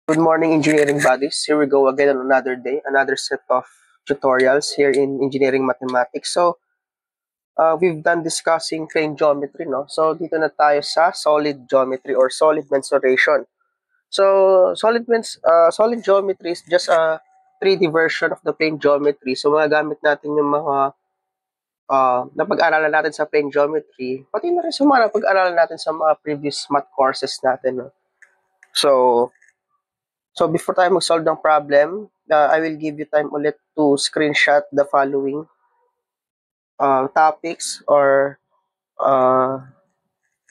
Good morning, engineering buddies. Here we go again on another day, another set of tutorials here in engineering mathematics. We've done discussing plane geometry, no? So, dito na tayo sa solid geometry or solid mensuration. Solid geometry is just a 3D version of the plane geometry. So, magagamit natin yung mga napag-aralan natin sa plane geometry, pati na rin sa mga napag-aralan natin sa mga previous math courses natin, no? So, So before tayo mag-solve ng problem, I will give you time ulit to screenshot the following topics or uh,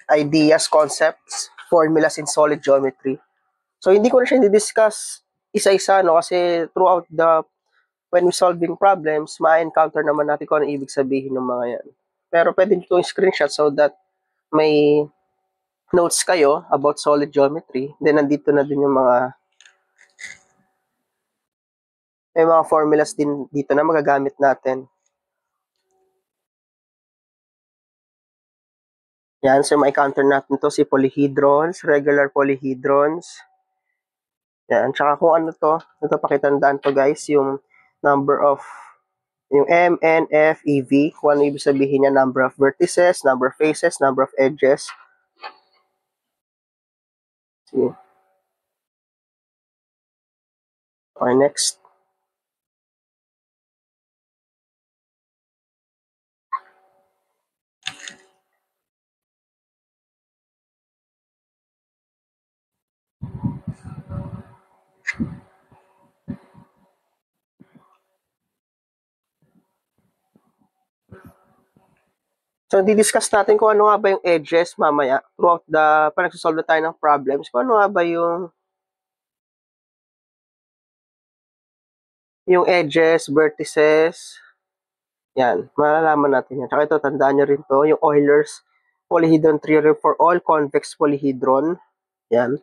ideas, concepts, formulas in solid geometry. So hindi ko na siya i-discuss isa-isa, no? Kasi throughout when we solving problems, ma-encounter naman natin kung ano ibig sabihin ng mga yan. Pero pwede nyo itong screenshot so that may notes kayo about solid geometry. Then nandito na din yung may mga formulas din dito na magagamit natin. Yan, so may counter natin to si polyhedrons, regular polyhedrons. Yan, tsaka kung ano to, ito pakitandaan to guys, yung number of, yung M, N, F, E, V, kung ano ibig sabihin niya, number of vertices, number of faces, number of edges. See. Okay, next. So, di-discuss natin kung ano nga ba yung edges mamaya throughout pag nagsasolve na tayo ng problems, kung ano nga ba yung edges, vertices, yan, malalaman natin yan. Tsaka ito, tandaan nyo rin to, yung Euler's polyhedron theorem for all convex polyhedron. Yan.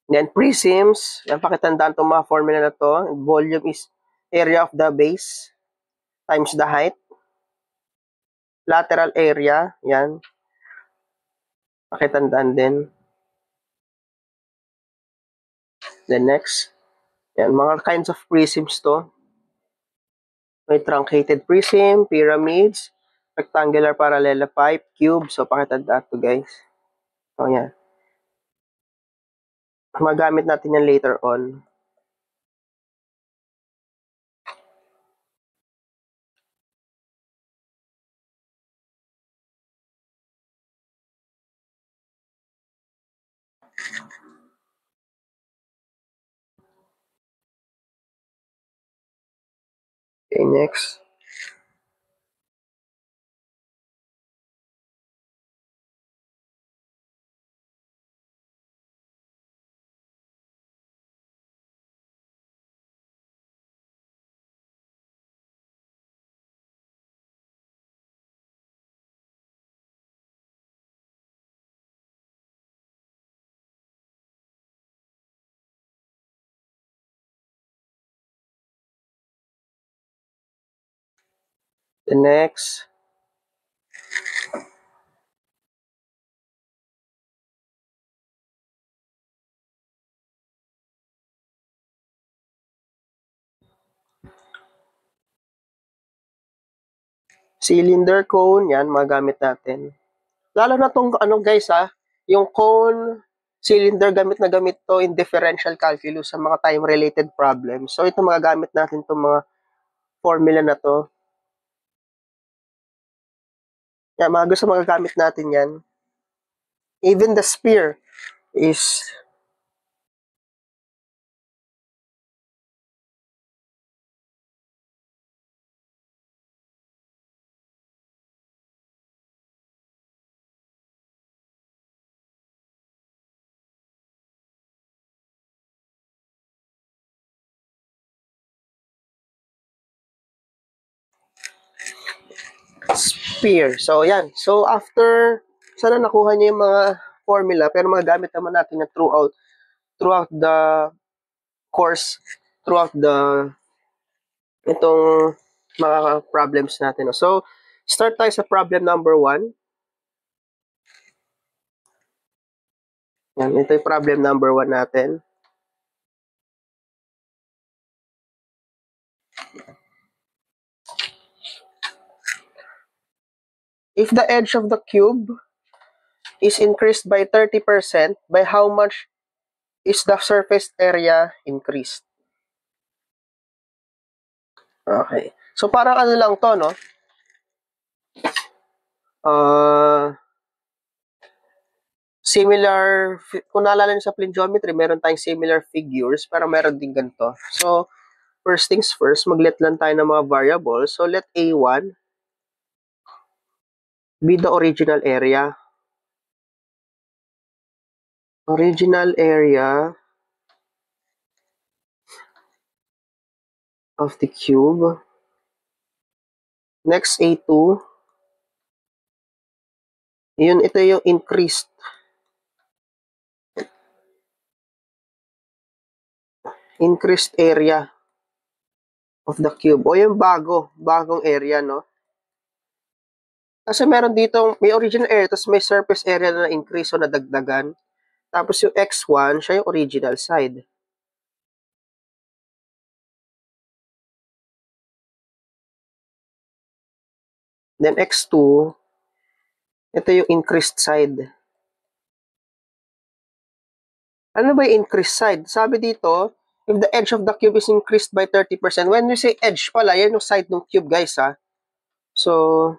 Then, prisms. Yan, pakitandaan itong mga formula na to. Volume is area of the base times the height. Lateral area. Yan. Pakitandaan din. Then, next. Yan, mga kinds of prisms to. May truncated prism, pyramids, rectangular parallelepiped, cube. So, pakitandaan to guys. So, yan. Magamit natin yan later on. Okay, next. The next. Cylinder, cone, yan, magamit natin. Lalo na tong ano guys yung cone, cylinder, gamit na gamit to in differential calculus sa mga time-related problems. So ito magagamit natin itong mga formula na to. Yan, mga gusto magagamit natin yan. Even the sphere is sphere. So yan. So after, sana nakuha niyo yung mga formula, pero magagamit naman natin na throughout the course, throughout itong mga problems natin. So, start tayo sa problem number 1. Yan, ito yung problem number 1 natin. If the edge of the cube is increased by 30%, by how much is the surface area increased? Okay. So, parang ano lang to, no? Similar, kung naalala nyo sa plane geometry, meron tayong similar figures, pero meron din ganito. So, first things first, mag-let lang tayo ng mga variables. So, let A1 be the original area. Original area of the cube. Next, A2. Yun, ito yung increased area of the cube. O yung bagong area, no? Kasi meron dito, may original area, tapos may surface area na increase o nadagdagan. Tapos yung x1, siya yung original side. Then x2, ito yung increased side. Ano ba yung increased side? Sabi dito, if the edge of the cube is increased by 30%, when we say edge pala, yan yung side ng cube, guys, ha? So,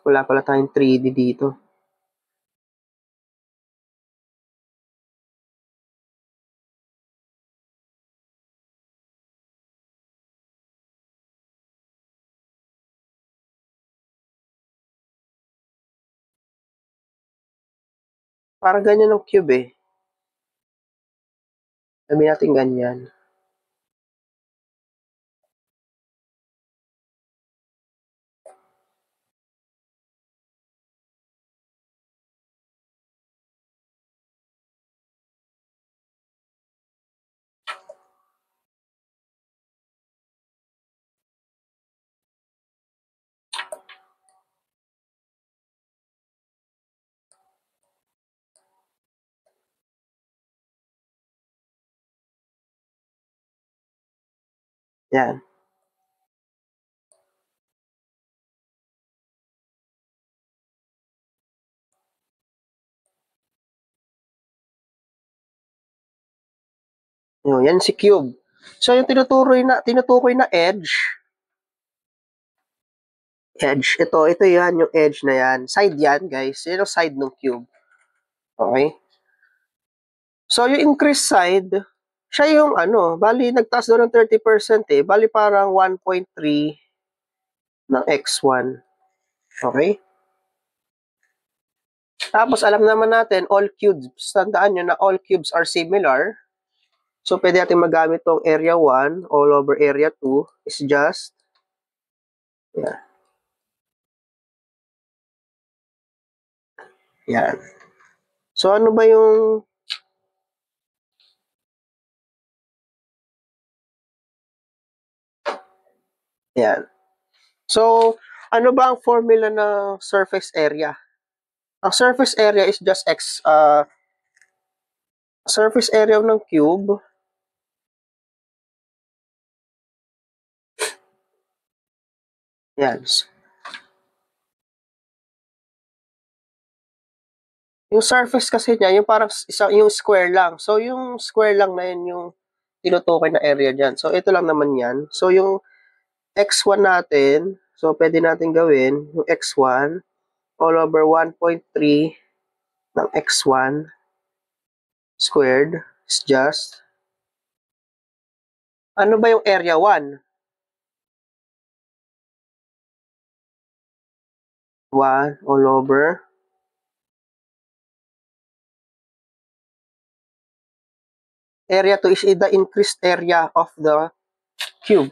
wala pala tayong 3D dito. Parang ganyan ng cube, eh. Sabi natin ganyan. Yan. Yan si cube. So, yung tinutukoy na edge, ito yan, yung edge na yan. Side yan, guys. Yan yung side ng cube. Okay? So, yung increased side, siya yung bali nagtaas doon ng 30% eh. Bali parang 1.3 ng x1. Okay? Tapos, alam naman natin, all cubes. Tandaan nyo na all cubes are similar. So, pwede natin magamit tong area 1 all over area 2 is just, yan. Yan. So, ano ba yung yan. So, ano ba ang formula ng surface area? Ang surface area is just surface area ng cube yan. Yung surface kasi niya, yung parang yung square lang. So, yung square lang na yun yung tinutukoy na area dyan. So, ito lang naman yan. So, yung x1 natin, so, pwede natin gawin yung x1 all over 1.3 ng x1 squared is just, ano ba yung area 1? 1 all over area 2 is the increased area of the cube.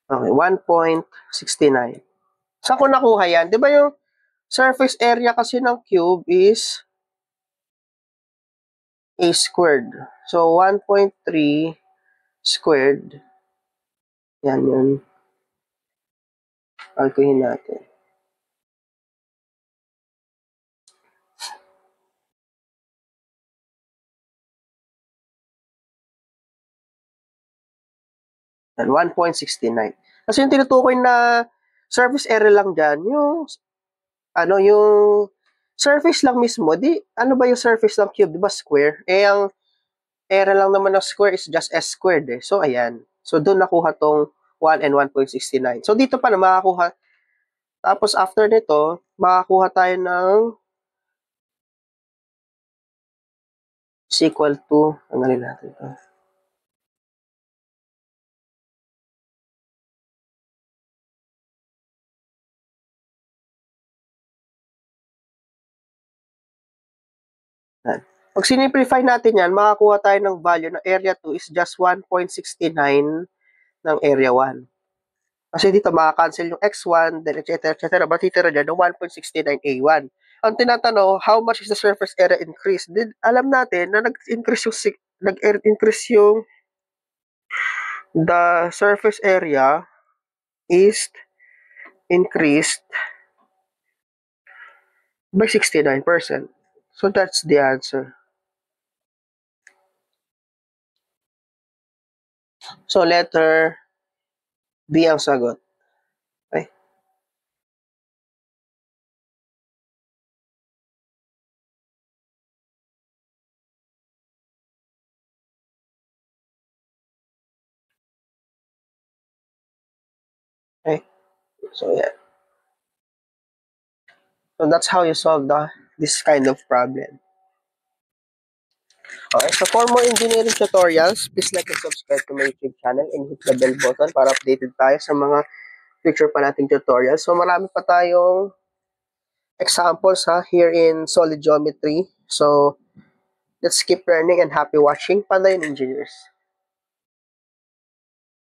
Okay, 1.69. Saan ko nakuha yan? Di ba yung surface area kasi ng cube is a squared. So, 1.3 squared. Yan yun. Kalkuhin natin. Yan, 1.69. Kasi yung tinutukoy na surface area lang dyan, yung surface lang mismo, ano ba yung surface ng cube? Di ba square? Ang area lang naman ng square is just s squared eh. So, ayan. So, doon nakuha tong 1 and 1.69. So, dito pa na makakuha. Tapos, after nito, makakuha tayo ng is equal to, tanggalin natin ito. Pag sinimplify natin yan, makakuha tayo ng value na area 2 is just 1.69 ng area 1. Kasi dito makakancel yung x1, then etc. Matitira dyan ng 1.69a1. Ang tinatanong, how much is the surface area increase? Then, alam natin na nag-increase yung the surface area is increased by 69%. So that's the answer. So letter B ang sagot. Okay. Okay. So yeah. So that's how you solve this kind of problem. Okay, so for more engineering tutorials, please like and subscribe to my YouTube channel and hit the bell button para updated tayo sa mga future pa nating tutorials. So marami pa tayong examples here in solid geometry. So let's keep learning and happy watching. Pandayon Engineers.